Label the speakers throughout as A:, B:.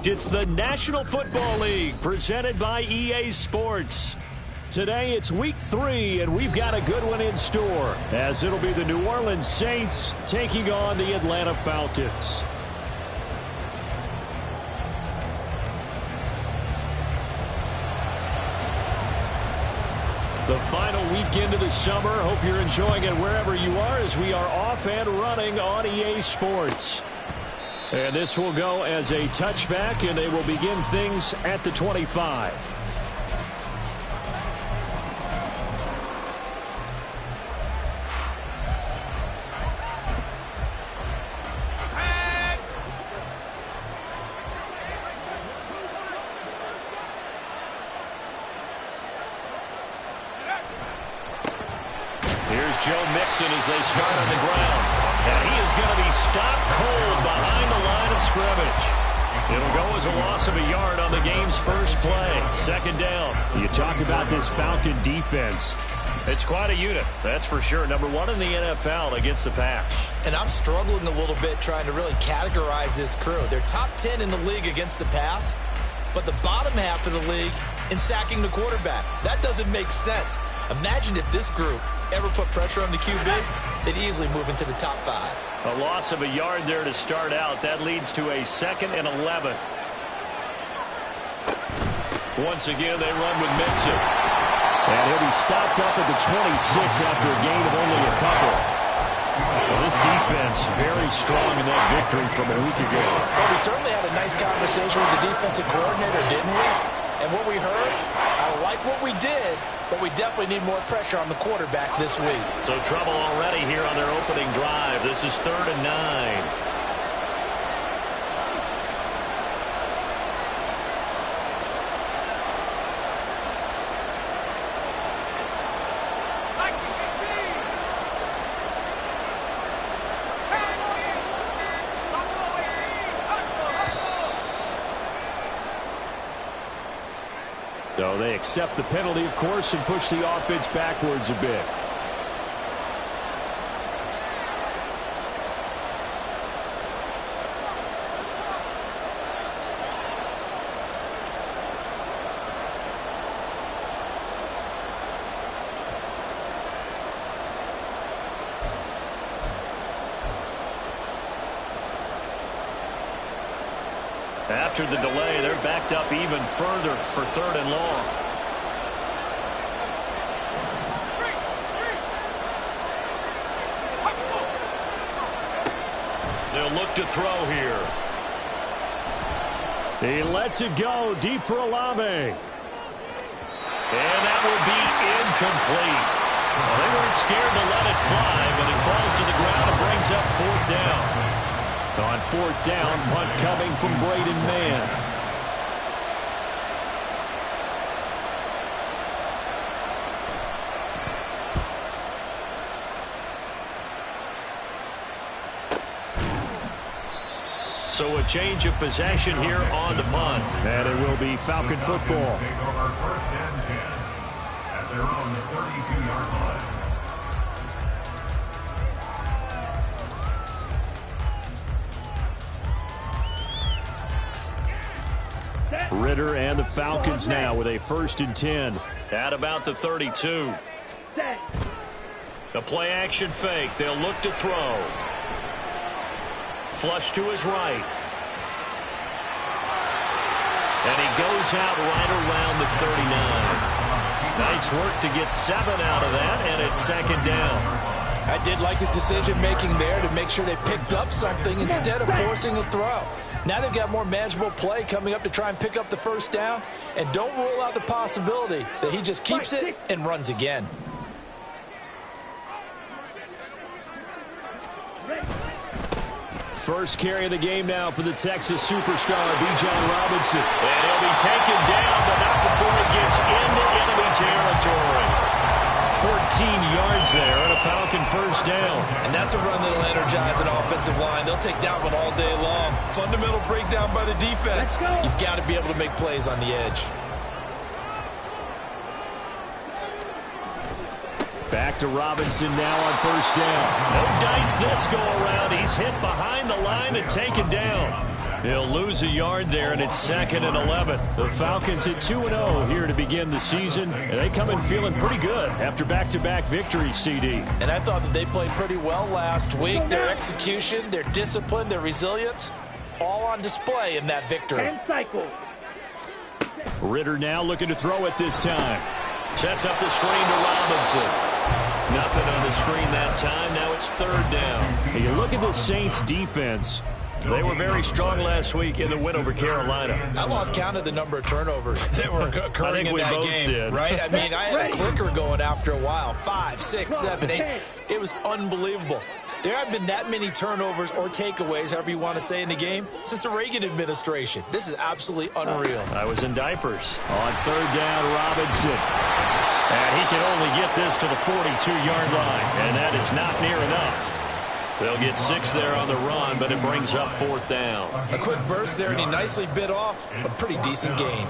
A: It's the National Football League presented by EA Sports. Today it's week 3, and we've got a good one in store, as it'll be the New Orleans Saints taking on the Atlanta Falcons. The final weekend of the summer. Hope you're enjoying it wherever you are, as we are off and running on EA Sports. And this will go as a touchback, and they will begin things at the 25. Here's Joe Mixon as they start on the ground. And he is going to be stopped cold behind the line of scrimmage. It'll go as a loss of a yard on the game's first play. Second down. You talk about this Falcon defense. It's quite a unit, that's for sure. Number 1 in the NFL against the pass.
B: And I'm struggling a little bit trying to really categorize this crew. They're top 10 in the league against the pass, but the bottom half of the league in sacking the quarterback. That doesn't make sense. Imagine if this group ever put pressure on the QB, they'd easily move into the top 5.
A: A loss of a yard there to start out. That leads to a 2nd and 11. Once again, they run with Mixon. And he'll be stopped up at the 26 after a gain of only a couple. Well, this defense very strong in that victory from a week ago.
B: Well, we certainly had a nice conversation with the defensive coordinator, didn't we? And what we heard, I like what we did, but we definitely need more pressure on the quarterback this week.
A: So trouble already here on their opening drive. This is 3rd and 9. So they accept the penalty, of course, and push the offense backwards a bit. After the delay, they're backed up even further for 3rd and long. They'll look to throw here. He lets it go deep for Olave. And that will be incomplete. Well, they weren't scared to let it fly, but it falls to the ground and brings up 4th down. On 4th down, punt coming from Braden Mann. So a change of possession here on the punt. And it will be Falcon football.
C: Take over 1st and 10 at their own 32-yard line.
A: Ritter and the Falcons now with a 1st and 10 at about the 32. The play action fake. They'll look to throw. Flush to his right. And he goes out right around the 39. Nice work to get 7 out of that, and it's 2nd down.
B: I did like his decision-making there to make sure they picked up something instead of forcing a throw. Now they've got more manageable play coming up to try and pick up the 1st down, and don't rule out the possibility that he just keeps it and runs again.
A: First carry of the game now for the Texas superstar, Bijan Robinson. And he'll be taken down, but not before he gets into enemy territory. 14 yards there and a Falcon 1st down.
B: And that's a run that'll energize an offensive line. They'll take that one all day long. Fundamental breakdown by the defense. You've got to be able to make plays on the edge.
A: Back to Robinson now on 1st down. No dice this go around. He's hit behind the line and taken down. He'll lose a yard there, and it's 2nd and 11. The Falcons at 2-0 here to begin the season, and they come in feeling pretty good after back-to-back victories, CD.
B: And I thought that they played pretty well last week. Their execution, their discipline, their resilience, all on display in that victory.
A: Ritter now looking to throw it this time. Sets up the screen to Robinson. Nothing on the screen that time. Now it's 3rd down. And you look at the Saints defense. They were very strong last week in the win over Carolina.
B: I lost count of the number of turnovers that were occurring in that game,
A: did.
B: right? I mean, I had a clicker going after a while. 5, 6, 7, 8. It was unbelievable. There haven't been that many turnovers or takeaways, however you want to say, in the game since the Reagan administration. This is absolutely unreal.
A: I was in diapers. On 3rd down, Robinson. And he can only get this to the 42-yard line, and that is not near enough. They'll get 6 there on the run, but it brings up 4th down.
B: A quick burst there, and he nicely bit off a pretty decent gain.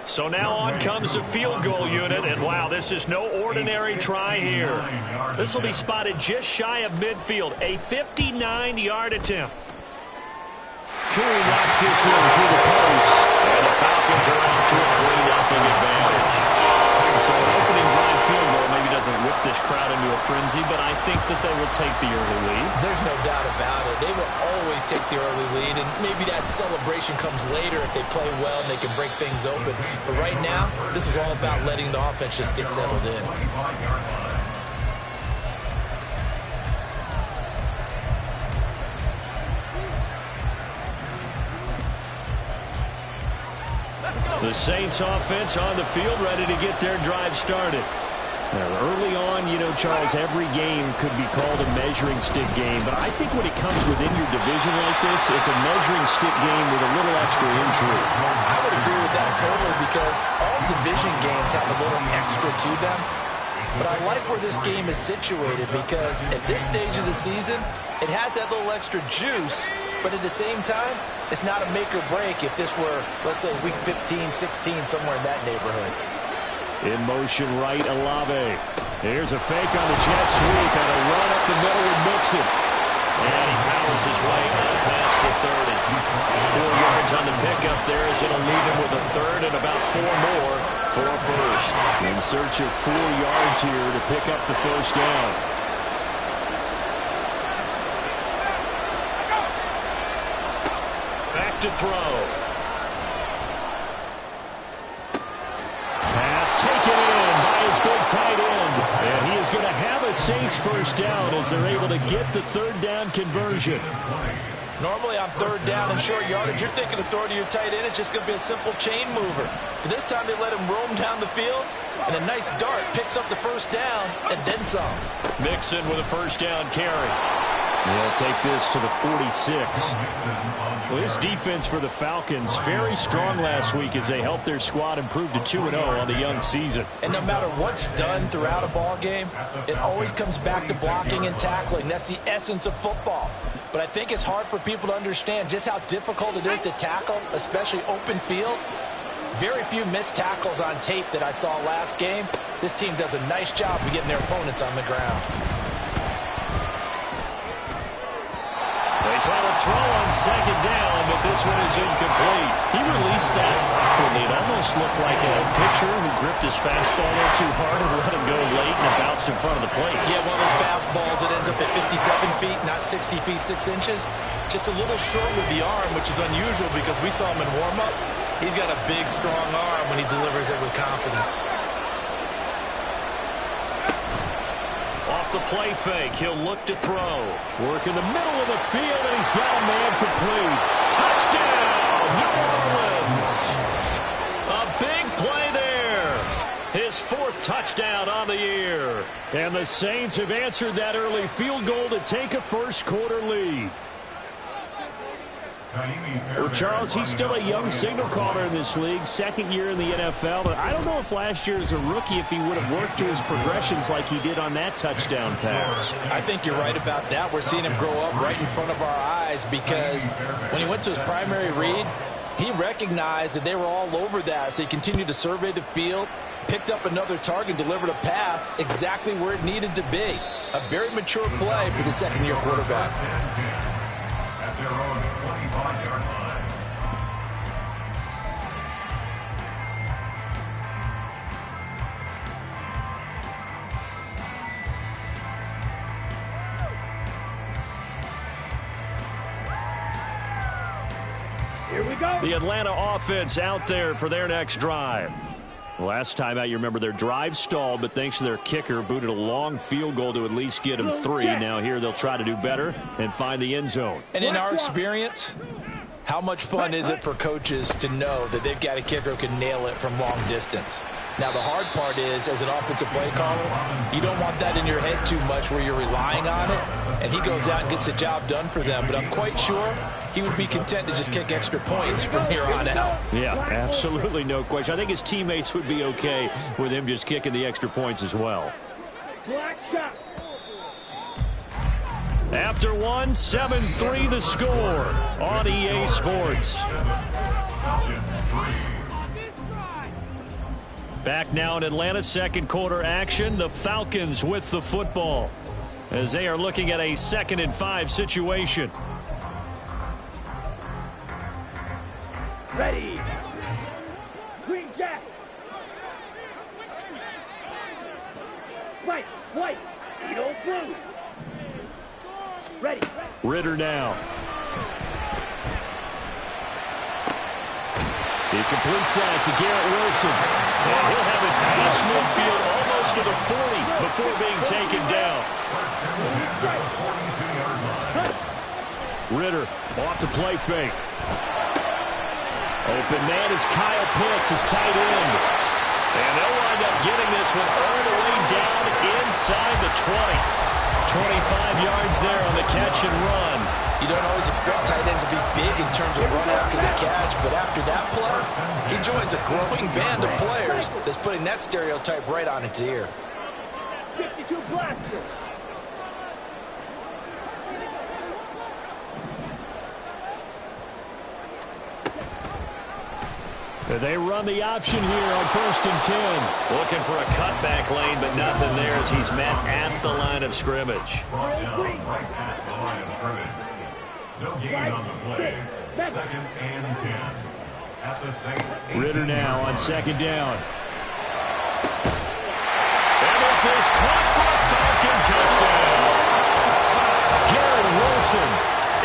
A: So now on comes the field goal unit, and wow, this is no ordinary try here. This will be spotted just shy of midfield, a 59-yard attempt. Coon knocks this one to the post, and the Falcons are out to a 3-0 advantage. So an opening drive field goal maybe doesn't whip this crowd into a frenzy, but I think that they will take the early lead.
B: There's no doubt about it. They will always take the early lead, and maybe that celebration comes later if they play well and they can break things open. But right now, this is all about letting the offense just get settled in.
A: The Saints offense on the field, ready to get their drive started. Now, early on, you know, Charles, every game could be called a measuring stick game, but I think when it comes within your division like this, it's a measuring stick game with a little extra intrigue.
B: I would agree with that totally, because all division games have a little extra to them. But I like where this game is situated, because at this stage of the season, it has that little extra juice, but at the same time, it's not a make or break if this were, let's say, week 15, 16, somewhere in that neighborhood.
A: In motion right, Olave. Here's a fake on the jet sweep and a run up the middle with Mixon. And he powers his way on past the 30. 4 yards on the pickup there as it'll leave him with a 3rd and about 4 more for a 1st. In search of 4 yards here to pick up the 1st down. Back to throw. Pass taken in by his big tight end. And he is going to have a Saints 1st down as they're able to get the 3rd down conversion.
B: Normally on 3rd down and short yardage, you're thinking of throwing to your tight end. It's just going to be a simple chain mover. But this time they let him roam down the field, and a nice dart picks up the 1st down and then some.
A: Mixon with a 1st down carry. They'll take this to the 46. Well, this defense for the Falcons, very strong last week as they helped their squad improve to 2-0 on the young season.
B: And no matter what's done throughout a ball game, it always comes back to blocking and tackling. That's the essence of football. But I think it's hard for people to understand just how difficult it is to tackle, especially open field. Very few missed tackles on tape that I saw last game. This team does a nice job of getting their opponents on the ground.
A: They try to throw on 2nd down, but this one is incomplete. He released that awkwardly. It almost looked like a pitcher who gripped his fastball a little too hard and let him go late, and it bounced in front of the plate.
B: Yeah, one of those fastballs that ends up at 57 feet, not 60 feet, 6 inches. Just a little short with the arm, which is unusual because we saw him in warm-ups. He's got a big, strong arm when he delivers it with confidence.
A: Off the play fake, he'll look to throw. Work in the middle of the field, and he's got a man complete. Touchdown, New Orleans! A big play there. His 4th touchdown on the year. And the Saints have answered that early field goal to take a 1st quarter lead. Well, Charles, he's still a young signal caller in this league, 2nd year in the NFL, but I don't know if last year as a rookie if he would have worked through his progressions like he did on that touchdown pass.
B: I think you're right about that. We're seeing him grow up right in front of our eyes because when he went to his primary read, he recognized that they were all over that, so he continued to survey the field, picked up another target, delivered a pass exactly where it needed to be. A very mature play for the 2nd-year quarterback.
C: At their own 25
A: The Atlanta offense out there for their next drive. Last time out, you remember their drive stalled, but thanks to their kicker, booted a long field goal to at least get them 3. Now here they'll try to do better and find the end zone.
B: And in our experience, how much fun is it for coaches to know that they've got a kicker who can nail it from long distance? Now, the hard part is, as an offensive play caller, you don't want that in your head too much where you're relying on it, and he goes out and gets the job done for them. But I'm quite sure he would be content to just kick extra points from here on out.
A: Yeah, absolutely no question. I think his teammates would be okay with him just kicking the extra points as well. After one, 7-3 the score on EA Sports. Back now in Atlanta, second quarter action. The Falcons with the football as they are looking at a 2nd and 5 situation.
D: Ready. Green Jack. White. Edo blue. Ready.
A: Ritter now. He completes that to Garrett Wilson. And he'll have it past midfield almost to the 40 before being taken down. Ritter off the play fake. Open man is Kyle Pitts, his tight end. And they'll wind up getting this one all the way down inside the 20. 25 yards there on the catch and run.
B: You don't always expect tight ends to be big in terms of run after the catch, but after that play, he joins a growing band of players that's putting that stereotype right on its ear.
D: 52 blaster.
A: They run the option here on 1st and 10. Looking for a cutback lane, but nothing there as he's met at the line of scrimmage.
C: Right at the line of scrimmage. No gain on the play. 2nd and 10. At the Saints.
A: Ritter now on 2nd down. And this is caught for a Falcon touchdown. Garrett Wilson,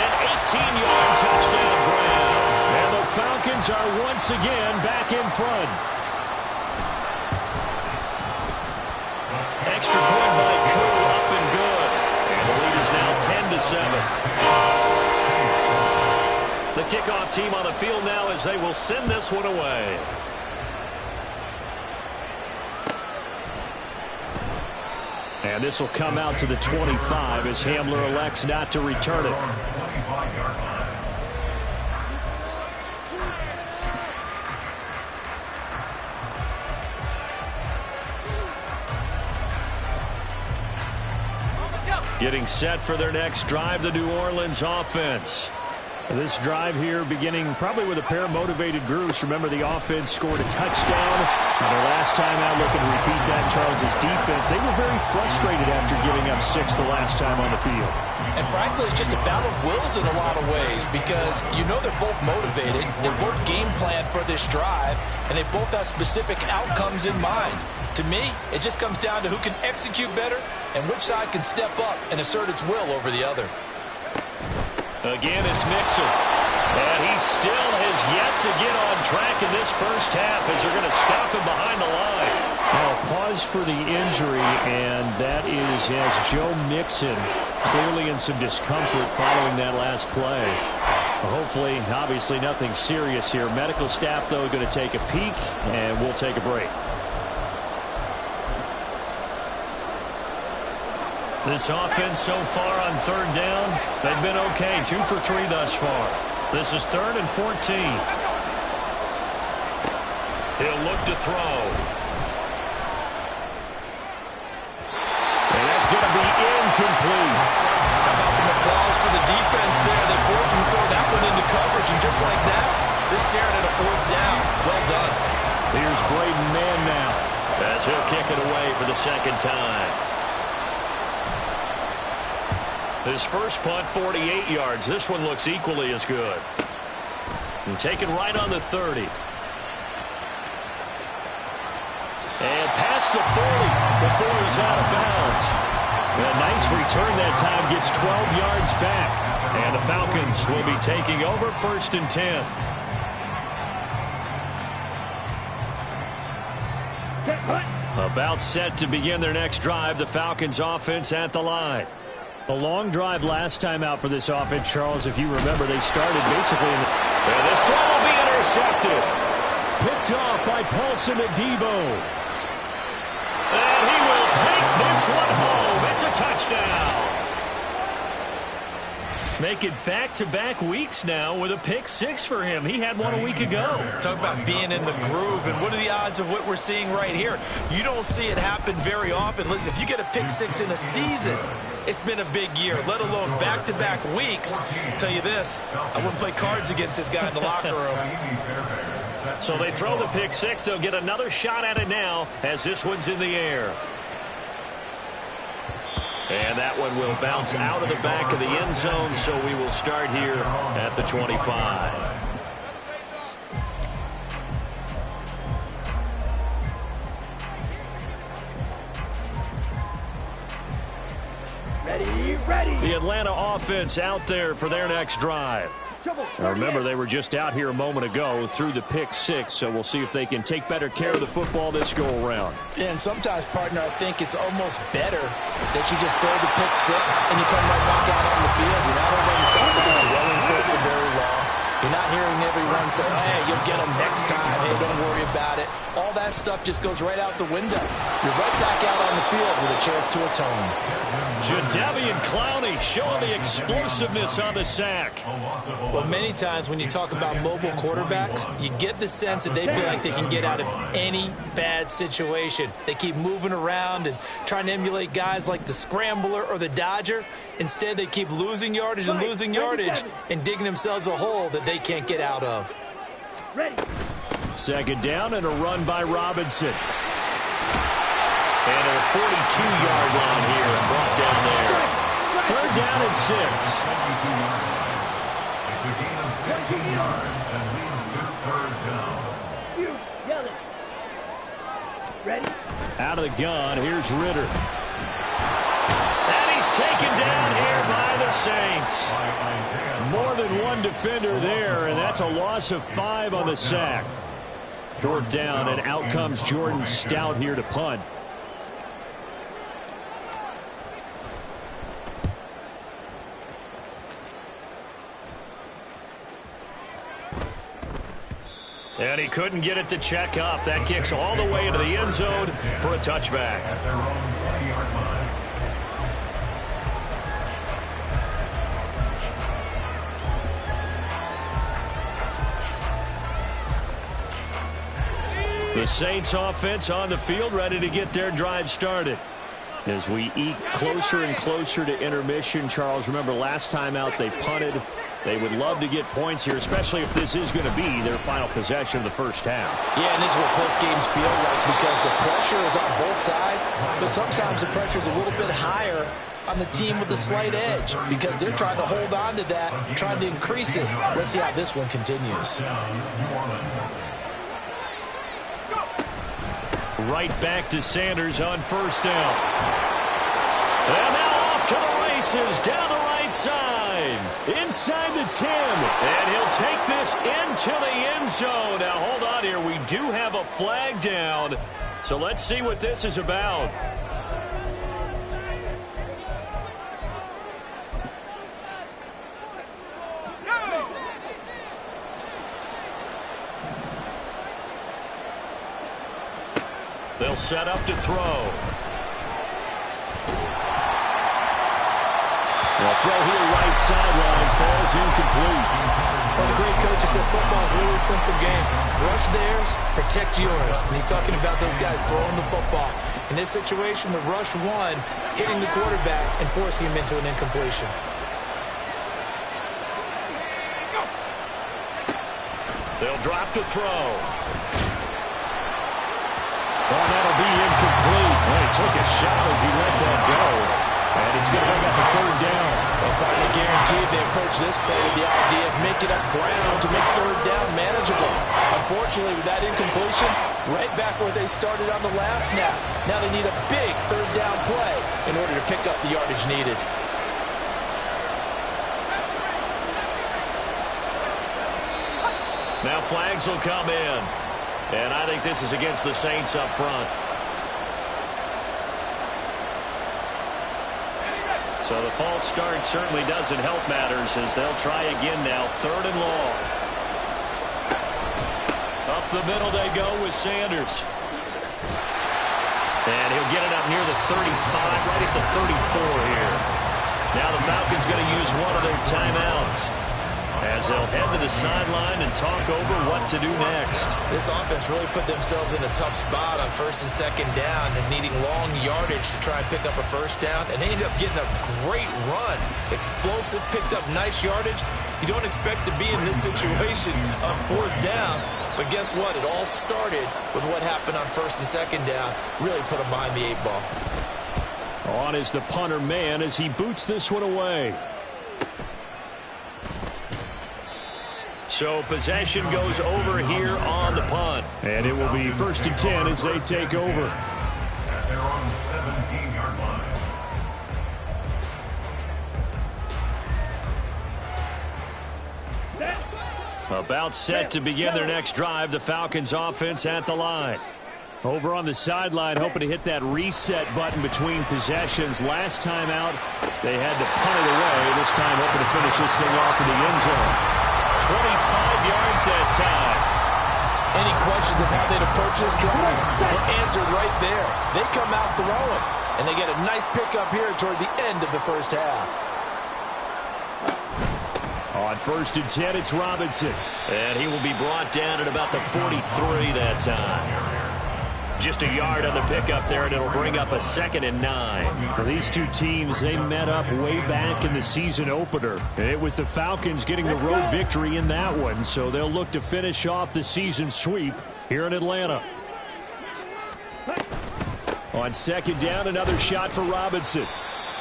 A: an 18-yard touchdown grab. And the Falcons are once again back in front. Extra point by Crew, up and good. And the lead is now 10-7. The kickoff team on the field now as they will send this one away. And this will come out to the 25 as Hamler elects not to return it. Getting set for their next drive, the New Orleans offense. This drive here beginning probably with a pair of motivated groups. Remember, the offense scored a touchdown. And their last time out, looking to repeat that, Charles' defense. They were very frustrated after giving up 6 the last time on the field.
B: And frankly, it's just a battle of wills in a lot of ways because you know they're both motivated. They're both game planned for this drive, and they both have specific outcomes in mind. To me, it just comes down to who can execute better and which side can step up and assert its will over the other.
A: Again, it's Mixon. And he still has yet to get on track in this first half as they're going to stop him behind the line. Now, pause for the injury, and that is as Joe Mixon clearly in some discomfort following that last play. Hopefully, obviously, nothing serious here. Medical staff, though, going to take a peek, and we'll take a break. This offense so far on 3rd down, they've been okay. 2 for 3 thus far. This is 3rd and 14. He'll look to throw. And that's going to be incomplete.
B: How about some applause for the defense there? They forced him to throw that one into coverage, and just like that, they're staring at a 4th down. Well done.
A: Here's Braden Mann now as he'll kick it away for the 2nd time. His first punt, 48 yards. This one looks equally as good. And taken right on the 30. And past the 40 before he's out of bounds. A nice return that time, gets 12 yards back. And the Falcons will be taking over 1st and 10. About set to begin their next drive. The Falcons offense at the line. A long drive last time out for this offense, Charles. If you remember, they started basically in the... And this throw will be intercepted. Picked off by Paulson Adebo. And he will take this one home. It's a touchdown. Make it back-to-back weeks now with a pick six for him. He had one a week ago.
B: Talk about being in the groove, and what are the odds of what we're seeing right here? You don't see it happen very often. Listen, if you get a pick six in a season, it's been a big year, let alone back-to-back weeks. I'll tell you this, I wouldn't play cards against this guy in the locker room.
A: So they throw the pick six. They'll get another shot at it now as this one's in the air. And that one will bounce out of the back of the end zone, so we will start here at the 25.
D: Ready.
A: The Atlanta offense out there for their next drive. Now remember, they were just out here a moment ago through the pick six, so we'll see if they can take better care of the football this go-around.
B: Yeah, and sometimes, partner, I think it's almost better that you just throw the pick six and you come right back out on the field. You're not over in the side of this dwelling for it for very long. You're not hearing everyone say, hey, you'll get them next time. Hey, don't worry about it. All that stuff just goes right out the window. You're right back out on the field with a chance to atone.
A: Jadeveon Clowney showing the explosiveness on the sack.
B: Well, many times when you talk about mobile quarterbacks, you get the sense that they feel like they can get out of any bad situation. They keep moving around and trying to emulate guys like the Scrambler or the Dodger. Instead, they keep losing yardage and losing yardage and digging themselves a hole that they can't get out of.
A: Second down and a run by Robinson. And a 42-yard line here and brought down there. Third down and 6.
C: It's a gain of 15 yards and leads to third down.
D: Ready?
A: Out of the gun, here's Ritter. And he's taken down here by the Saints. More than one defender there, and that's a loss of 5 on the sack. Fourth down, and out comes Jordan Stout here to punt. And he couldn't get it to check up. That kicks all the way into the end zone for a touchback.
C: At their own 20-yard line.
A: The Saints offense on the field, ready to get their drive started. As we eke closer and closer to intermission, Charles, remember last time out they punted. They would love to get points here, especially if this is going to be their final possession of the first half.
B: Yeah, and this is what close games feel like because the pressure is on both sides, but sometimes the pressure is a little bit higher on the team with the slight edge because they're trying to hold on to that, trying to increase it. Let's see how this one continues.
A: Right back to Sanders on first down. And now off to the races down the right side. Inside the 10. And he'll take this into the end zone. Now hold on here. We do have a flag down. So let's see what this is about. They'll set up to throw. Well, throw here right sideline falls incomplete.
B: Well, the great coach said football is a really simple game. Rush theirs, protect yours. And he's talking about those guys throwing the football. In this situation, the rush one, hitting the quarterback and forcing him into an incompletion.
A: They'll drop to throw. Oh, that'll be incomplete. Well, he took a shot as he let that go. And it's going to bring up a third down.
B: Well, probably guaranteed they approach this play with the idea of making up ground to make third down manageable. Unfortunately, with that incompletion, right back where they started on the last snap. Now they need a big third down play in order to pick up the yardage needed.
A: Now flags will come in. And I think this is against the Saints up front. So the false start certainly doesn't help matters as they'll try again now. 3rd and long. Up the middle they go with Sanders. And he'll get it up near the 35, right at the 34 here. Now the Falcons going to use one of their timeouts as they'll head to the sideline and talk over what to do next.
B: This offense really put themselves in a tough spot on 1st and 2nd down and needing long yardage to try and pick up a 1st down. And they ended up getting a great run. Explosive, picked up nice yardage. You don't expect to be in this situation on 4th down. But guess what? It all started with what happened on 1st and 2nd down. Really put them behind the 8 ball.
A: On is the punter man as he boots this one away. So possession goes over here on the punt. And it will be 1st and 10 as they take over.
C: At their own 17-yard line.
A: About set to begin their next drive. The Falcons offense at the line. Over on the sideline, hoping to hit that reset button between possessions. Last time out, they had to punt it away. This time, hoping to finish this thing off in the end zone. 25 yards that time.
B: Any questions of how they'd approach this drive? Well, answered right there. They come out throwing, and they get a nice pickup here toward the end of the 1st half.
A: On 1st and 10, it's Robinson. And he will be brought down at about the 43 that time. Just a yard on the pickup there, and it'll bring up a 2nd and 9.
E: Well, these two teams, they met up way back in the season opener. And it was the Falcons getting the road victory in that one, so they'll look to finish off the season sweep here in Atlanta. On 2nd down, another shot for Robinson.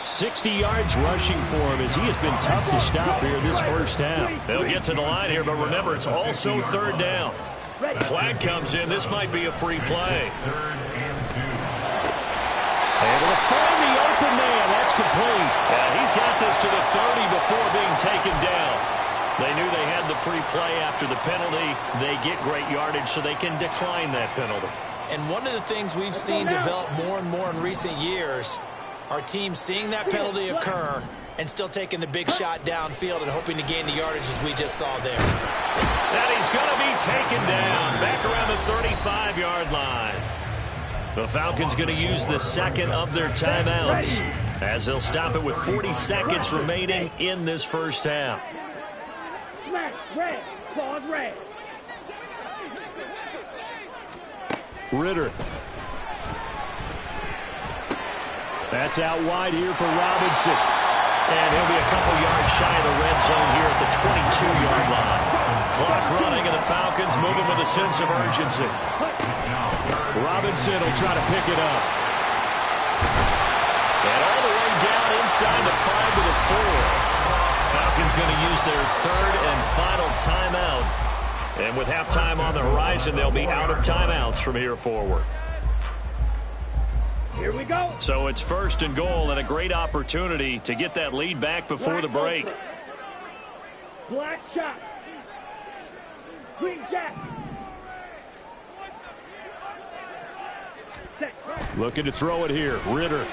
E: 60 yards rushing for him as he has been tough to stop here this 1st half.
A: They'll get to the line here, but remember, it's also 3rd down. Flag comes in. This might be a free play.
C: 3rd and 2.
A: Able to find the open man. That's complete. And he's got this to the 30 before being taken down. They knew they had the free play after the penalty. They get great yardage, so they can decline that penalty.
B: And one of the things we've seen develop more and more in recent years are teams seeing that penalty occur and still taking the big shot downfield and hoping to gain the yardage as we just saw there.
A: And he's going to be taken down back around the 35-yard line. The Falcons going to use the 2nd of their timeouts as they'll stop it with 40 seconds remaining in this 1st half.
E: Ritter. That's out wide here for Robinson.
A: And he'll be a couple yards shy of the red zone here at the 22-yard line. Clock running, and the Falcons moving with a sense of urgency.
E: Robinson will try to pick it up.
A: And all the way down inside the 5 to the 4. Falcons going to use their 3rd and final timeout. And with halftime on the horizon, they'll be out of timeouts from here forward.
D: Here we go.
A: So it's 1st and goal and a great opportunity to get that lead back before the break.
D: Black shot. Green jack.
E: Looking to throw it here. Ritter.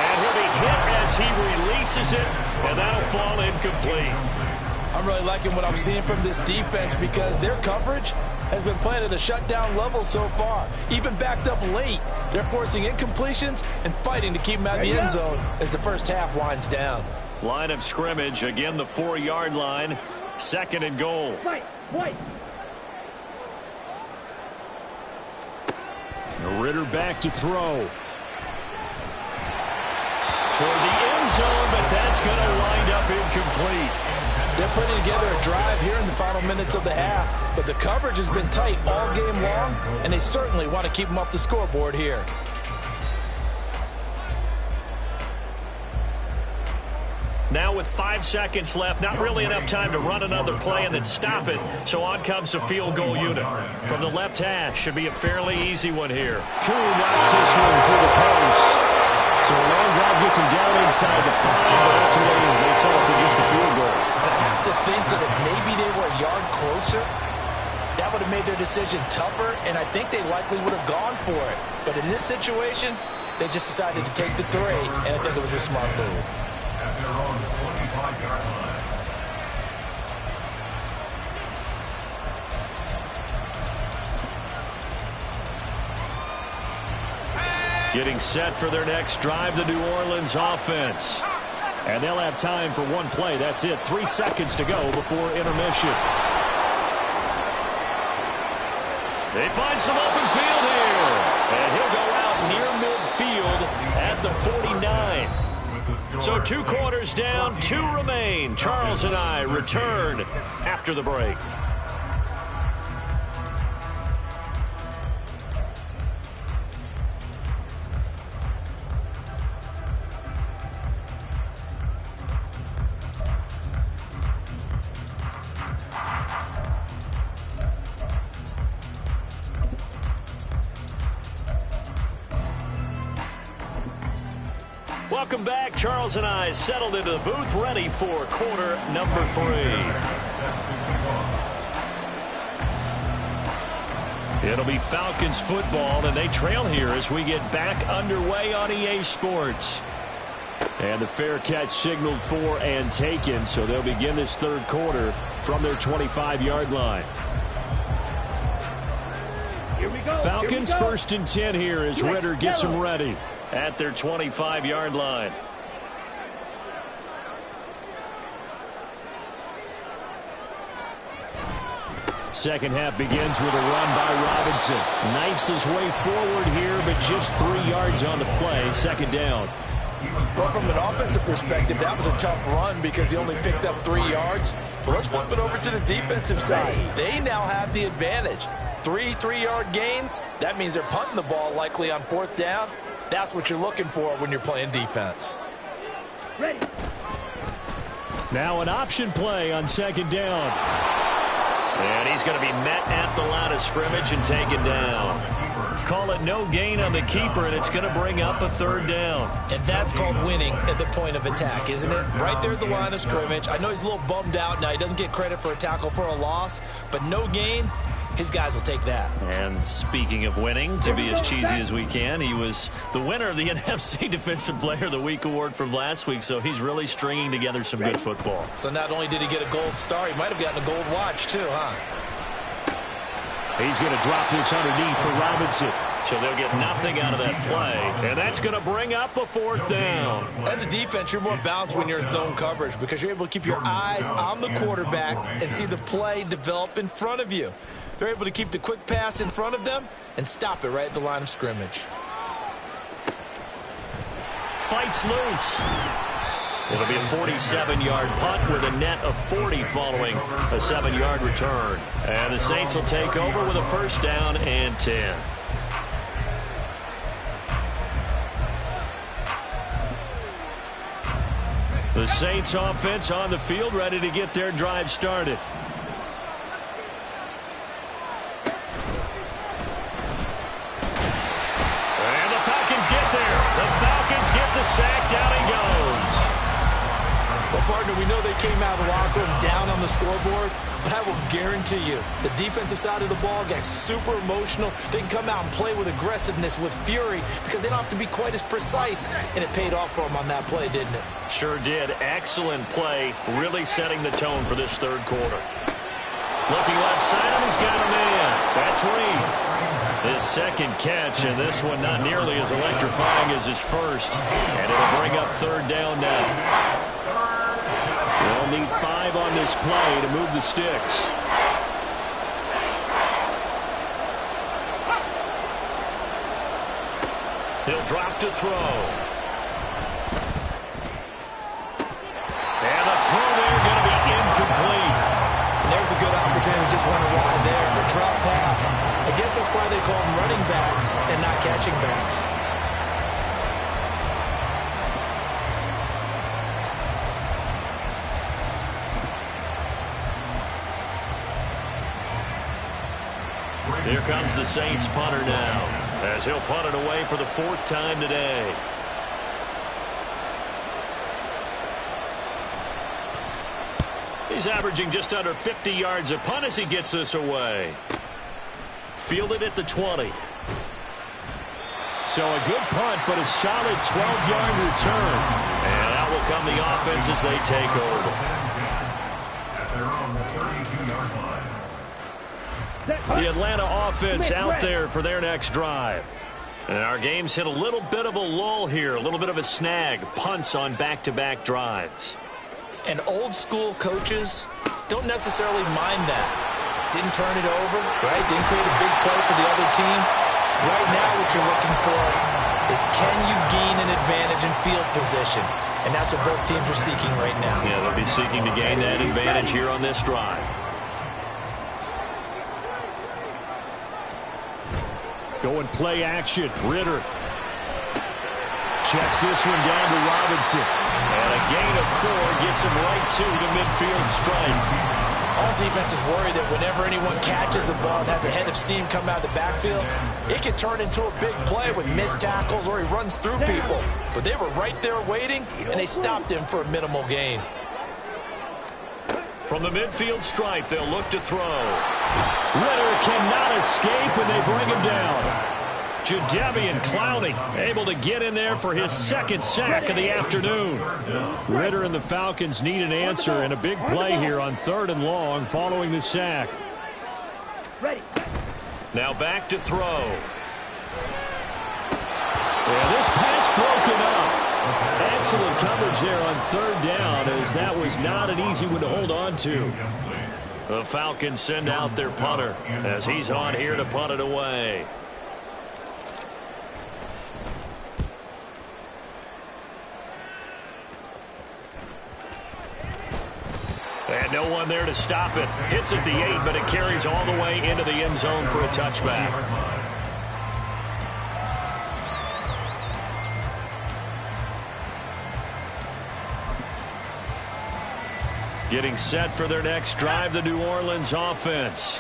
A: And he'll be hit as he releases it, and that'll fall incomplete.
B: I'm really liking what I'm seeing from this defense because their coverage has been playing at a shutdown level so far. Even backed up late, they're forcing incompletions and fighting to keep them out of the end zone as the 1st half winds down.
A: Line of scrimmage, again the 4-yard line, 2nd and goal.
D: White.
E: Ritter back to throw.
A: Toward the end zone, but that's going to wind up incomplete.
B: They're putting together a drive here in the final minutes of the half, but the coverage has been tight all game long, and they certainly want to keep them off the scoreboard here.
A: Now with 5 seconds left, not really enough time to run another play and then stop it. So on comes the field goal unit. From the left hash, should be a fairly easy one here.
E: Coon knocks this one through the post. So a long drive gets him down inside the 5, but ultimately they settle for just a field goal.
B: I have to think that if maybe they were a yard closer, that would have made their decision tougher, and I think they likely would have gone for it. But in this situation, They just decided to take the 3, and I think it was a smart move.
C: At their own 25-yard line.
E: Getting set for their next drive, the New Orleans offense. And they'll have time for one play. That's it. 3 seconds to go before intermission. They find some open field here. And he'll go out near midfield at the 49. So 2 quarters down, 2 remain. Charles and I return after the break. Welcome back. Charles and I settled into the booth, ready for quarter number 3. It'll be Falcons football, and they trail here as we get back underway on EA Sports. And the fair catch signaled for and taken, so they'll begin this third quarter from their 25-yard line.
D: Here we go.
E: Falcons first and 10 here as Ritter gets them ready at their 25-yard line. Second half begins with a run by Robinson. Knifes his way forward here, but just 3 yards on the play. Second down.
B: Well, from an offensive perspective, that was a tough run because he only picked up 3 yards. But let's flip it over to the defensive side. They now have the advantage. 3 3-yard gains. That means they're punting the ball likely on 4th down. That's what you're looking for when you're playing defense.
D: Ready.
E: Now an option play on second down. And he's going to be met at the line of scrimmage and taken down. Call it no gain on the keeper, and it's going to bring up a 3rd down.
B: And that's called winning at the point of attack, isn't it? Right there at the line of scrimmage. I know he's a little bummed out now. He doesn't get credit for a tackle for a loss, but no gain. His guys will take that.
E: And speaking of winning, to be as cheesy as we can, he was the winner of the NFC Defensive Player of the Week award from last week, so he's really stringing together some good football.
B: So not only did he get a gold star, he might have gotten a gold watch too, huh?
E: He's going to drop this underneath for Robinson. So they'll get nothing out of that play, and that's going to bring up a 4th down.
B: As a defense, you're more balanced when you're in zone coverage because you're able to keep your eyes on the quarterback and see the play develop in front of you. They're able to keep the quick pass in front of them and stop it right at the line of scrimmage.
E: Fights loose. It'll be a 47-yard punt with a net of 40 following a 7-yard return. And the Saints will take over with a 1st down and 10. The Saints offense on the field, ready to get their drive started. And the Falcons get there. The Falcons get the sack. Down he goes.
B: Well, partner, we know they came out of the locker room down on the scoreboard, but I will guarantee you the defensive side of the ball got super emotional. They can come out and play with aggressiveness, with fury, because they don't have to be quite as precise, and it paid off for them on that play, didn't it?
E: Sure did. Excellent play, really setting the tone for this third quarter. Looking left side, and he's got a man. That's Reed. His second catch, and this one not nearly as electrifying as his first. And it'll bring up 3rd down now. They'll need 5 on this play to move the sticks. He'll drop to throw. And the throw there going to be incomplete.
B: And there's a good opportunity, just went wide there. A drop pass. I guess that's why they call them running backs and not catching backs.
E: Here comes the Saints punter now, as he'll punt it away for the 4th time today. He's averaging just under 50 yards a punt as he gets this away. Fielded at the 20. So a good punt, but a solid 12-yard return. And out will come the offense as they take over.
C: At their own 32-yard line.
E: The Atlanta offense out there for their next drive. And our game's hit a little bit of a lull here, a little bit of a snag. Punts on back-to-back drives.
B: And old-school coaches don't necessarily mind that. Didn't turn it over, right? Didn't create a big play for the other team. Right now what you're looking for is can you gain an advantage in field position? And that's what both teams are seeking right now.
E: Yeah, they'll be seeking to gain that advantage here on this drive. Going play action. Ritter checks this one down to Robinson. And a gain of 4 gets him right to the midfield stripe.
B: All defenses worry that whenever anyone catches the ball and has a head of steam come out of the backfield, it can turn into a big play with missed tackles or he runs through people. But they were right there waiting, and they stopped him for a minimal gain.
E: From the midfield stripe, they'll look to throw. Ritter cannot escape when they bring him down. Jadeveon Clowney able to get in there for his second sack of the afternoon. Ritter and the Falcons need an answer and a big play here on 3rd and long following the sack. Now back to throw. Yeah, this pass broken up. Excellent coverage there on 3rd down, as that was not an easy one to hold on to. The Falcons send out their punter as he's on here to punt it away. And no one there to stop it. Hits at the 8, but it carries all the way into the end zone for a touchback. Getting set for their next drive, the New Orleans offense.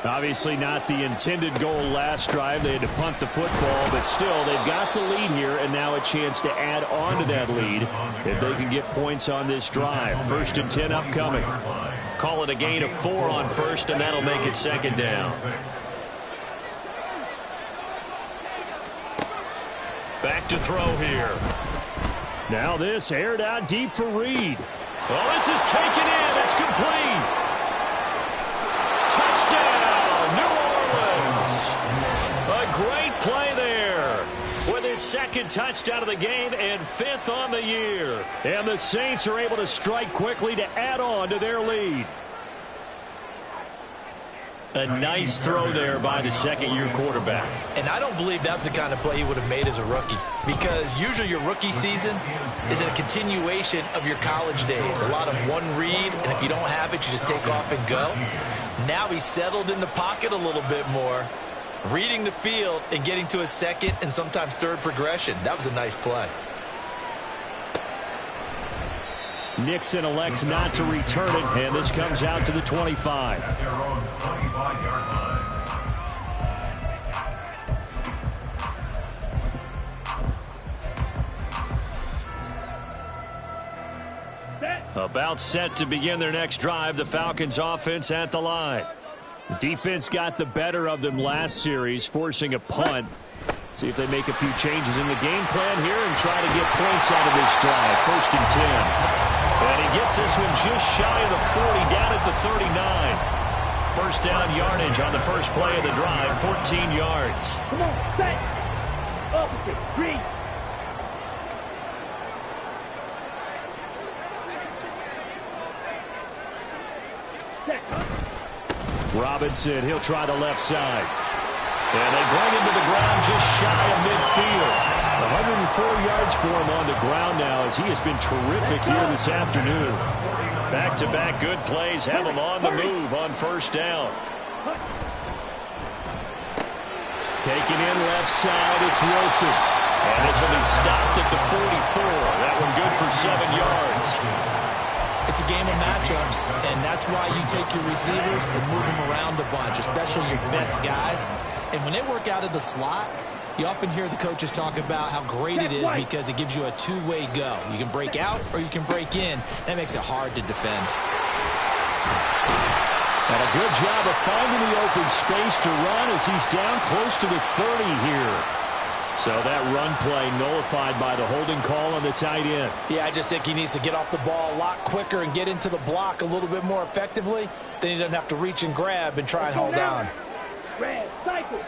E: Obviously not the intended goal last drive. They had to punt the football, but still they've got the lead here, and now a chance to add on to that lead if they can get points on this drive. 1st and 10 upcoming. Call it a gain of 4 on 1st, and that'll make it 2nd down. Back to throw here. Now this aired out deep for Reed. Well, this is taken in. It's complete. Touchdown, New Orleans. A great play there with his 2nd touchdown of the game and 5th on the year. And the Saints are able to strike quickly to add on to their lead. A nice throw there by the 2nd-year quarterback.
B: And I don't believe that was the kind of play he would have made as a rookie, because usually your rookie season is a continuation of your college days. A lot of one read, and if you don't have it, you just take off and go. Now he's settled in the pocket a little bit more, reading the field and getting to a 2nd and sometimes 3rd progression. That was a nice play.
E: Nixon elects not to return it, and this comes out to the 25.
C: At their own 25-yard line.
E: About set to begin their next drive, the Falcons offense at the line. Defense got the better of them last series, forcing a punt. See if they make a few changes in the game plan here and try to get points out of this drive. 1st and 10. And he gets this one just shy of the 40, down at the 39. 1st down yardage on the first play of the drive, 14 yards.
D: Come on, set. Opposite, green.
E: Robinson, he'll try the left side. And they bring him to the ground just shy of midfield. 104 yards for him on the ground now, as he has been terrific here this afternoon. Back-to-back good plays have him on the move on 1st down. Taken in left side, it's Wilson. And this will be stopped at the 44. That one good for 7 yards.
B: It's a game of matchups, and that's why you take your receivers and move them around a bunch, especially your best guys. And when they work out of the slot, you often hear the coaches talk about how great it is because it gives you a two-way go. You can break out or you can break in. That makes it hard to defend.
E: And a good job of finding the open space to run as he's down close to the 30 here. So that run play nullified by the holding call on the tight end.
B: Yeah, I just think he needs to get off the ball a lot quicker and get into the block a little bit more effectively. Then he doesn't have to reach and grab and try and hold on.
D: Red cycle.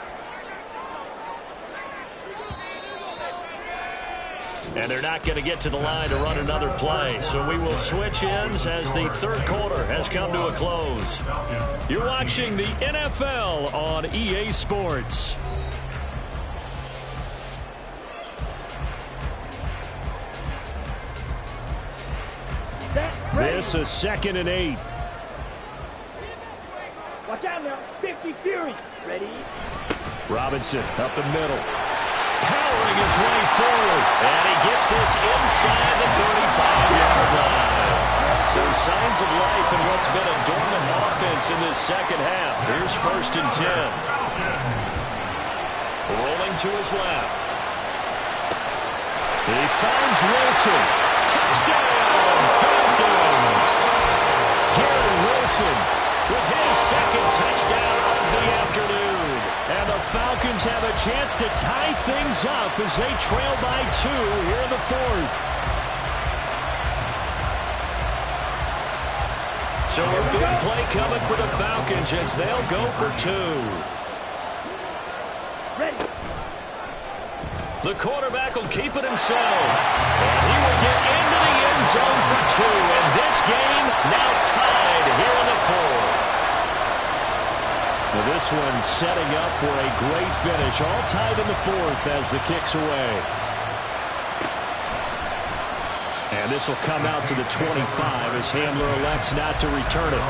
A: And they're not going to get to the line to run another play. So we will switch ends as the third quarter has come to a close. You're watching the NFL on EA Sports. This is 2nd and 8.
D: Watch out now. 50 Fury. Ready?
A: Robinson up the middle. Powering his way forward. And he gets this inside the 35-yard line. So signs of life in what's been a dormant offense in this second half. Here's 1st and 10. Rolling to his left. He finds Wilson. Touchdown, Falcons. Garrett Wilson with his 2nd touchdown of the afternoon. And the Falcons have a chance to tie things up as they trail by 2 here in the 4th. So a big play coming for the Falcons as they'll go for 2.
D: Ready.
A: The quarterback will keep it himself. And he will get into the end zone for 2. And this game now tied here in the 4th. Well, this one setting up for a great finish. All tied in the 4th as the kick's away. And this will come out to the 25 as Hamler elects not to return it.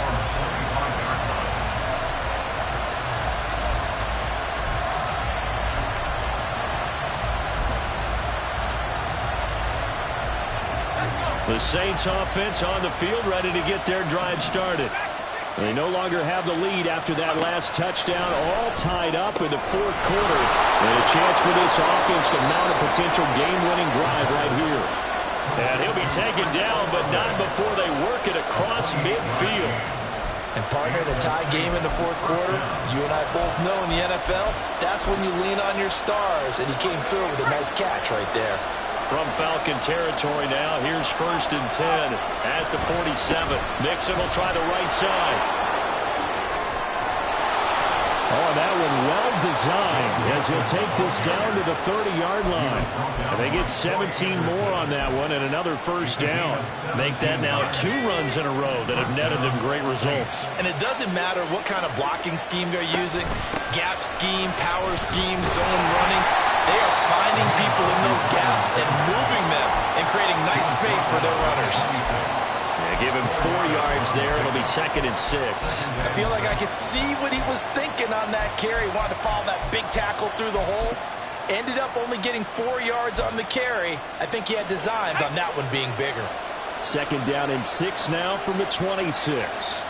A: The Saints offense on the field ready to get their drive started. They no longer have the lead after that last touchdown, all tied up in the 4th quarter. And a chance for this offense to mount a potential game-winning drive right here. And he'll be taken down, but not before they work it across midfield.
B: And partner, in a tie game in the 4th quarter, you and I both know in the NFL, that's when you lean on your stars. And he came through with a nice catch right there.
A: From Falcon territory now, here's 1st and 10 at the 47. Mixon will try the right side. Oh, that one well designed as he'll take this down to the 30-yard line. And they get 17 more on that one and another 1st down. Make that now 2 runs in a row that have netted them great results.
B: And it doesn't matter what kind of blocking scheme they're using, gap scheme, power scheme, zone running. They are finding people in those gaps and moving them and creating nice space for their runners.
A: Yeah, give him 4 yards there. It'll be 2nd and 6.
B: I feel like I could see what he was thinking on that carry. Wanted to follow that big tackle through the hole. Ended up only getting 4 yards on the carry. I think he had designs on that one being bigger.
E: 2nd down and 6 now from the 26.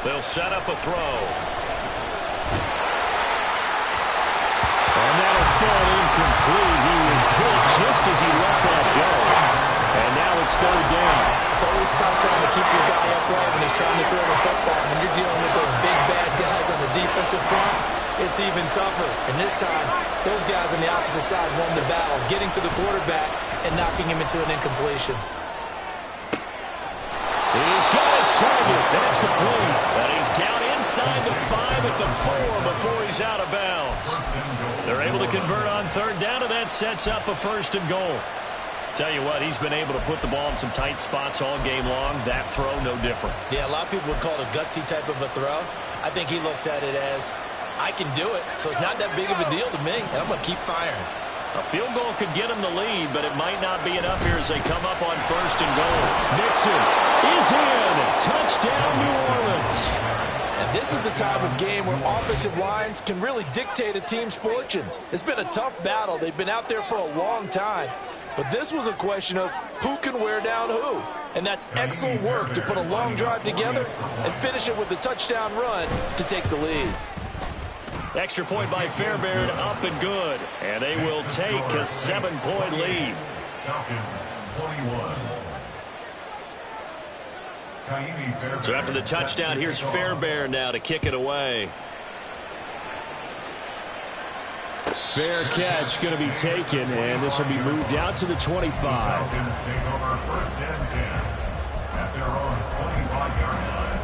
A: They'll set up a throw. And that'll fall incomplete. He was hit just as he let that go. And now it's 3rd down.
B: It's always tough trying to keep your guy upright when he's trying to throw the football. When you're dealing with those big, bad guys on the defensive front, it's even tougher. And this time, those guys on the opposite side won the battle, getting to the quarterback and knocking him into an incompletion.
A: He's got his target. That's complete. And he's down inside the 5 at the 4 before he's out of bounds. They're able to convert on 3rd down, and that sets up a 1st and goal. Tell you what, he's been able to put the ball in some tight spots all game long. That throw, no different.
B: Yeah, a lot of people would call it a gutsy type of a throw. I think he looks at it as, I can do it, so it's not that big of a deal to me, and I'm going to keep firing.
A: A field goal could get him the lead, but it might not be enough here as they come up on 1st and goal. Mixon is in. Touchdown, New Orleans.
B: And this is a type of game where offensive lines can really dictate a team's fortunes. It's been a tough battle. They've been out there for a long time. But this was a question of who can wear down who. And that's excellent work to put a long drive together and finish it with a touchdown run to take the lead.
A: Extra point by Fairbairn, up and good. And they will take a 7-point lead.
C: Falcons 21.
E: So after the touchdown, here's Fairbairn now to kick it away. Fair catch going to be taken, and this will be moved out to the 25.
C: Falcons take over 1st and 10 at their own 25-yard line.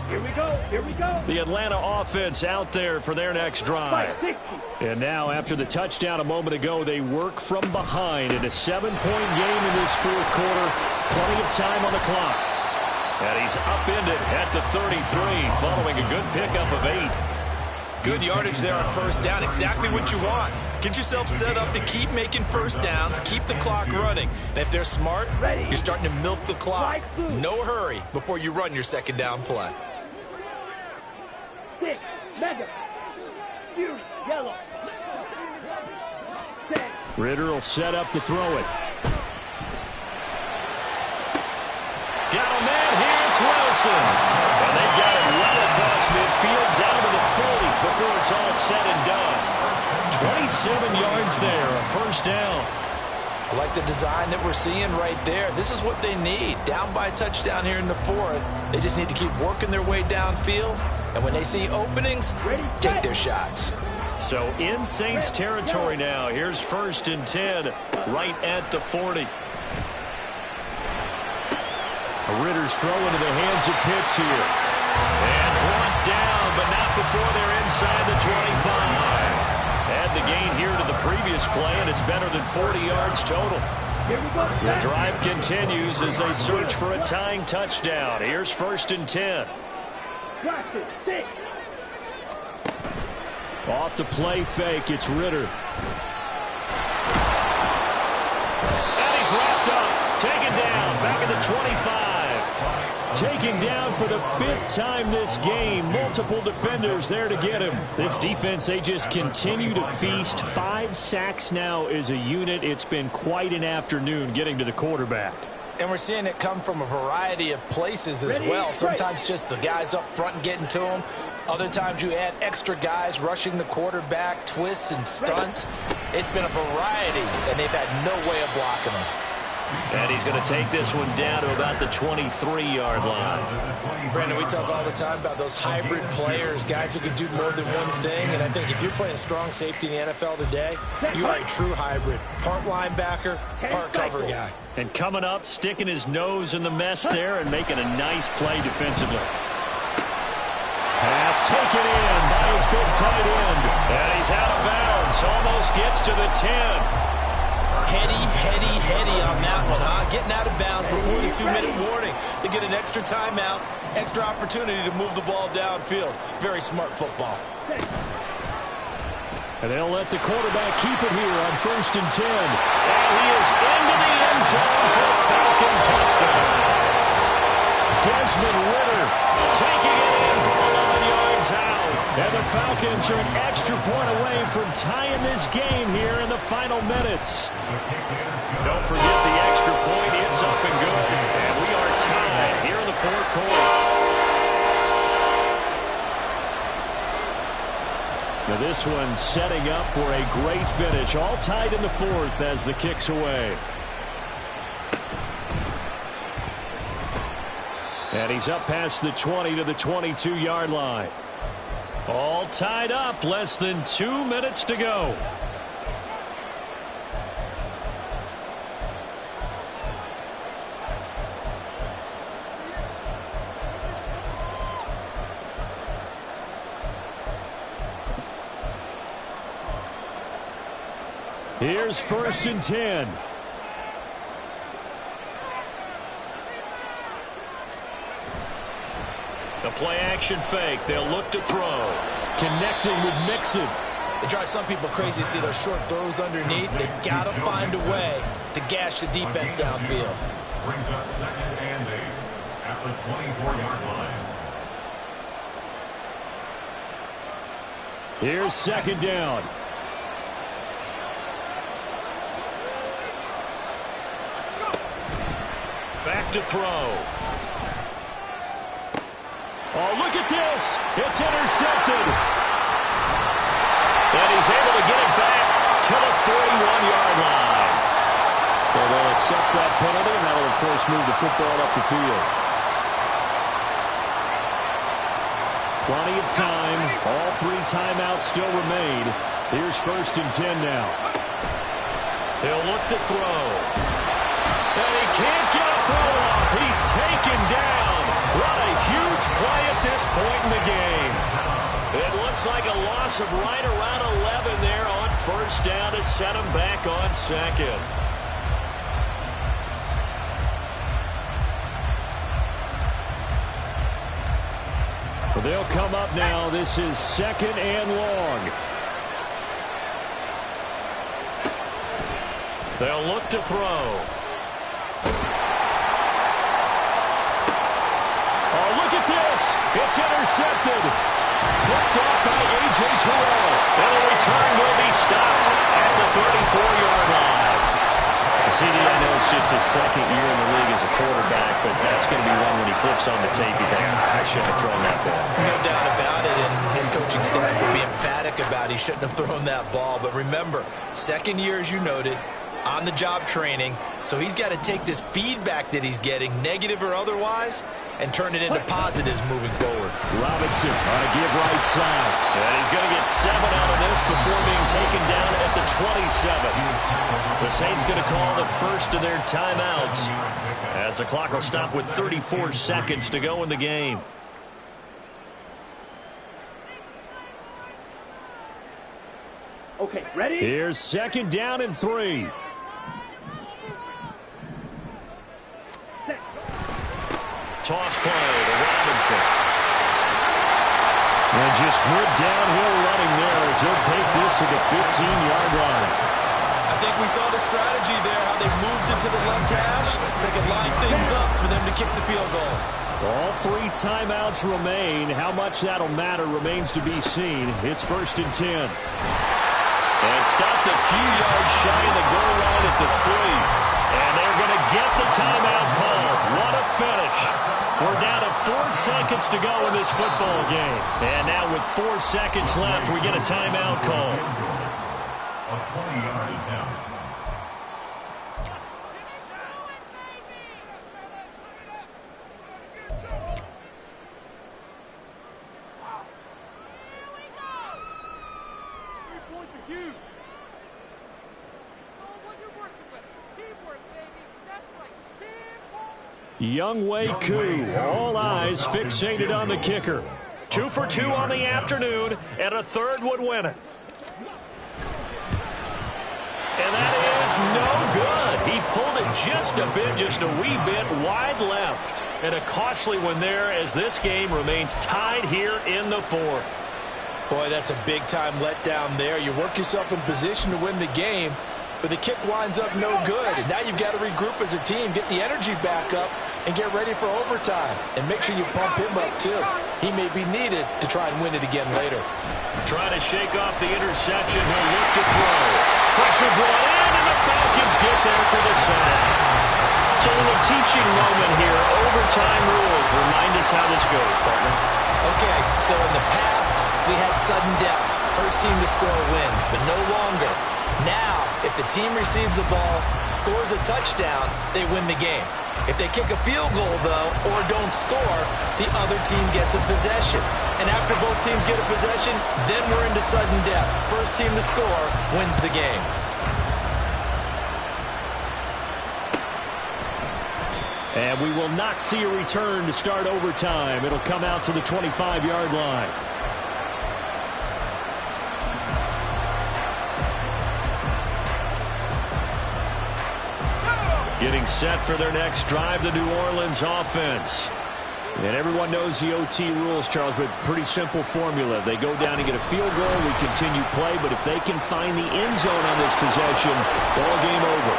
D: Here we go. Here we go.
E: The Atlanta offense out there for their next drive. And now, after the touchdown a moment ago, they work from behind in a 7-point game in this 4th quarter. Plenty of time on the clock. And he's upended at the 33 following a good pickup of 8.
B: Good yardage there on 1st down. Exactly what you want. Get yourself set up to keep making 1st downs, keep the clock running. And if they're smart, you're starting to milk the clock. No hurry before you run your 2nd down play.
D: 6, mega, Fury, yellow. 10.
E: Ritter will set up to throw it. Got a man here, it's Wilson. And they got it well across midfield down to the 40 before it's all said and done. 27 yards there, a 1st down.
B: I like the design that we're seeing right there. This is what they need. Down by a touchdown here in the 4th. They just need to keep working their way downfield. And when they see openings, take their shots.
E: So in Saints territory now. Here's 1st and 10 right at the 40. Ritter's throw into the hands of Pitts here. And brought down, but not before they're inside the 25. Add the gain here to the previous play, and it's better than 40 yards total. The drive continues as they search for a tying touchdown. Here's 1st and 10. Off the play fake, it's Ritter. And he's wrapped up, taken down, back at the 25. Taken down for the 5th time this game. Multiple defenders there to get him. This defense, they just continue to feast. 5 sacks now as a unit. It's been quite an afternoon getting to the quarterback.
B: And we're seeing it come from a variety of places as well. Sometimes just the guys up front and getting to them. Other times you add extra guys rushing the quarterback, twists and stunts. It's been a variety, and they've had no way of blocking them.
E: And he's going to take this one down to about the 23-yard line.
B: Brandon, we talk all the time about those hybrid players, guys who can do more than one thing. And I think if you're playing strong safety in the NFL today, you are a true hybrid. Part linebacker, part cover guy.
E: And coming up, sticking his nose in the mess there and making a nice play defensively. Pass taken in by his big tight end. And he's out of bounds. Almost gets to the 10.
B: Heady on that one, huh? Getting out of bounds before the 2-minute warning. They get an extra timeout, extra opportunity to move the ball downfield. Very smart football.
E: And they'll let the quarterback keep it here on 1st and 10. And he is into the end zone for a Falcon touchdown. Desmond Ritter taking it in for 11 yards out. And the Falcons are an extra point away from tying this game here in the final minutes. Don't forget the extra point. It's up and good. And we are tied here in the 4th quarter. Now this one setting up for a great finish. All tied in the 4th as the kick's away. And he's up past the 20 to the 22-yard line. All tied up, less than 2 minutes to go. Here's 1st and 10. The play action fake. They'll look to throw. Connecting with Mixon.
B: It drives some people crazy to see those short throws underneath. They got to find a way to gash the defense downfield.
C: Brings up 2nd and 8 at the 24-yard line.
E: Here's 2nd down. Back to throw. Oh, look at this. It's intercepted. And he's able to get it back to the 41-yard line.
A: Well, they'll accept that penalty, and that will, of course, move the football up the field. Plenty of time. All 3 timeouts still remain. Here's 1st and 10 now.
E: He'll look to throw. And he can't get a throw off. He's taken down. What a huge play at this point in the game. It looks like a loss of right around 11 there on 1st down to set him back on 2nd.
A: Well, they'll come up now. This is 2nd and long.
E: They'll look to throw.
A: Oh, look at this. It's intercepted. Picked off by A.J. Terrell.
E: And the return will be stopped at the 34-yard line.
A: CD, I know it's just his 2nd year in the league as a quarterback, but that's going to be one when he flips on the tape. He's like, I shouldn't have thrown that ball.
B: No doubt about it, and his coaching staff will be emphatic about he shouldn't have thrown that ball. But remember, 2nd year, as you noted, on-the-job training, so he's got to take this feedback that he's getting, negative or otherwise, and turn it into positives moving forward.
A: Robinson on a give right side.
E: And he's going to get 7 out of this before being taken down at the 27. The Saints going to call the first of their timeouts as the clock will stop with 34 seconds to go in the game.
D: Okay, ready?
A: Here's 2nd down and 3.
E: Toss play to Robinson.
A: And just good downhill running there as he'll take this to the 15-yard line.
B: I think we saw the strategy there, how they moved into the left hash, so they could line things up for them to kick the field goal.
A: All 3 timeouts remain. How much that'll matter remains to be seen. It's 1st and 10.
E: And stopped a few yards shy of the goal line at the 3. And they're going to get the timeout call. What a finish. We're down to 4 seconds to go in this football game. And now with 4 seconds left, we get a timeout call.
C: A 20-yard attempt.
A: Younghoe Koo, all eyes fixated on the kicker.
E: 2 for 2 on the afternoon, and a 3rd would win it. And that is no good. He pulled it just a bit, just a wee bit wide left. And a costly one there as this game remains tied here in the 4th.
B: Boy, that's a big-time letdown there. You work yourself in position to win the game, but the kick winds up no good. And now you've got to regroup as a team, get the energy back up, and get ready for overtime. And make sure you pump him up, too. He may be needed to try and win it again later.
E: Trying to shake off the interception. He'll look to throw. Pressure brought in, and the Falcons get there for the sack. So a little teaching moment here. Overtime rules. Remind us how this goes, partner.
B: Okay, so in the past, we had sudden death. First team to score wins, but no longer. Now, if the team receives the ball, scores a touchdown, they win the game. If they kick a field goal, though, or don't score, the other team gets a possession. And after both teams get a possession, then we're into sudden death. First team to score wins the game.
A: And we will not see a return to start overtime. It'll come out to the 25-yard line. Getting set for their next drive, the New Orleans offense. And everyone knows the OT rules, Charles, but pretty simple formula. They go down and get a field goal, we continue play, but if they can find the end zone on this possession, ball game over.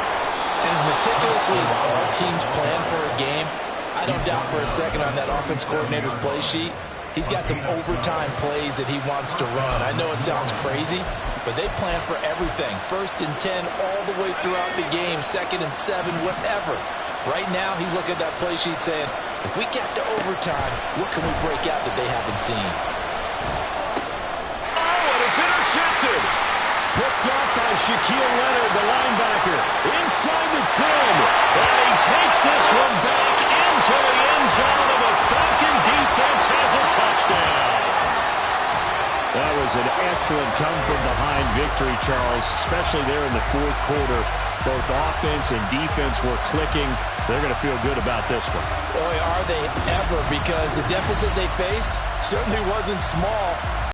B: And as meticulously as all teams plan for a game, I don't doubt for a second on that offense coordinator's play sheet, he's got some overtime plays that he wants to run. I know it sounds crazy, but they plan for everything. 1st and 10 all the way throughout the game, 2nd and 7, whatever. Right now, he's looking at that play sheet saying, if we get to overtime, what can we break out that they haven't seen?
E: Oh, and it's intercepted.
A: Picked up by Shaquille Leonard, the linebacker, inside the 10. And he takes this one back into the end zone, and the Falcon defense has a touchdown. That was an excellent come-from-behind victory, Charles, especially there in the fourth quarter. Both offense and defense were clicking. They're going to feel good about this one.
B: Boy, are they ever, because the deficit they faced certainly wasn't small.